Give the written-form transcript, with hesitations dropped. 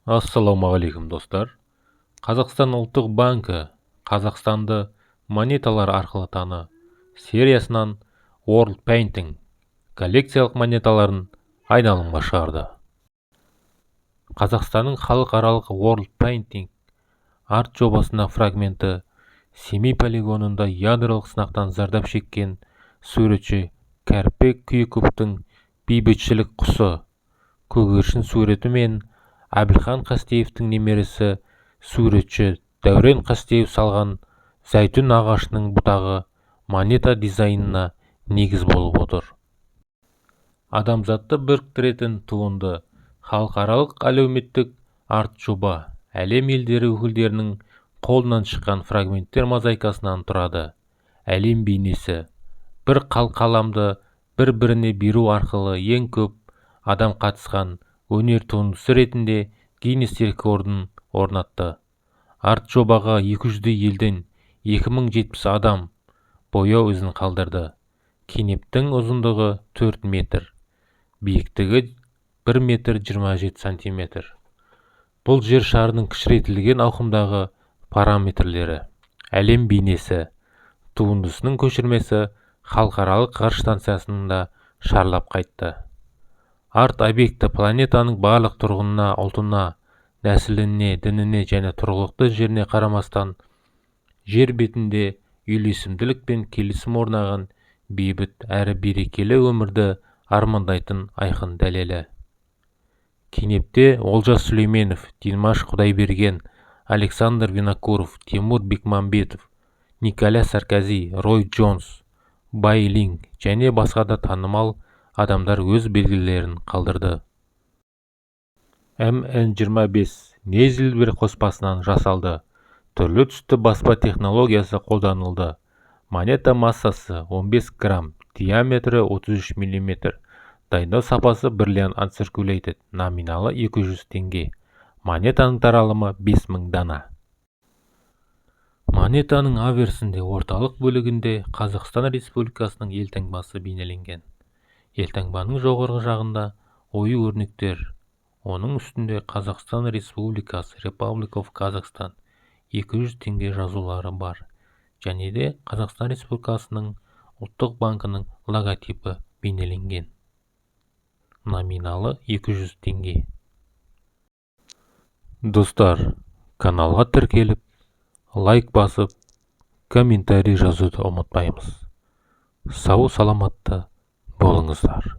Ассалаумағалейкум достар. Қазақстан ұлттық банкі Қазақстанды монеталар арқылы таны сериясынан World Painting коллекциялық монеталарын айналымға шығарды. Қазақстанның халықаралық World Painting арт жобасына фрагменті Семей полигонында ядролық сынақтан зардап шеккен суретші Кәріпбек Күйіковтың бейбітшілік құсы көгершін суреті мен Әбілхан Қастеевтің немересі суретші Дәурен Қастеев салған зәйтүн ағашының бұтағы монета дизайнына негіз болып отыр. Адамзатты біріктіретін туынды халықаралық әлеуметтік арт жоба әлем елдері өкілдерінің қолынан шыққан фрагменттер мозаикасынан тұрады. Әлем бейнесі бір қаламды бір-біріне беру арқылы ең көп адам қатысқан өнер туындысы ретінде Гиннес рекордын орнатты. Арт жобаға 200 елден 2070 адам бояу ізін қалдырды. Кенептің ұзындығы 4 метр, биіктігі 1 метр 27 сантиметр. Бұл жер шарының кішірейтілген ауқымдағы параметрлері. Әлем бейнесі туындысының көшірмесі халықаралық ғарыш станциясында шарлап қайтты. Арт объекті планетаның барлық тұрғынына, ұлтына, нәсіліне, дініне және тұрғылықты жеріне қарамастан жер бетінде үйлесімділік пен келісім орнаған бейбіт әрі берекелі өмірді армандайтын айқын дәлелі. Кенепте Олжас Сүлейменов, Димаш Құдайберген, Александр Винокуров, Тимур Бекмамбетов, Николя Саркози, Рой Джонс, Бай Линг және басқа да танымал адамдар өз белгілерін қалдырды. MN25 Нейзильбер қоспасынан жасалды. Түрлі түсті баспа технологиясы қолданылды. Монета массасы 15 грамм, диаметрі 33 мм. Дайындау сапасы Brilliant Uncirculated, номиналы 200 теңге. Монетаның таралымы 5000 дана. Монетаның аверсінде орталық бөлігінде Қазақстан Республикасының елтаңбасы бейнеленген. Елтаңбаның жоғарғы жағында ою-өрнектер, оның үстінде Қазақстан Республикасы Republic of Kazakhstan 200 теңге жазулары бар, және де Қазақстан Республикасының ұлттық банкінің логотипі бейнеленген. Номиналы 200 теңге. Достар, каналға тіркеліп, лайк басып, комментарий жазуды ұмытпаймыз. Сау саламатта болыңыздар.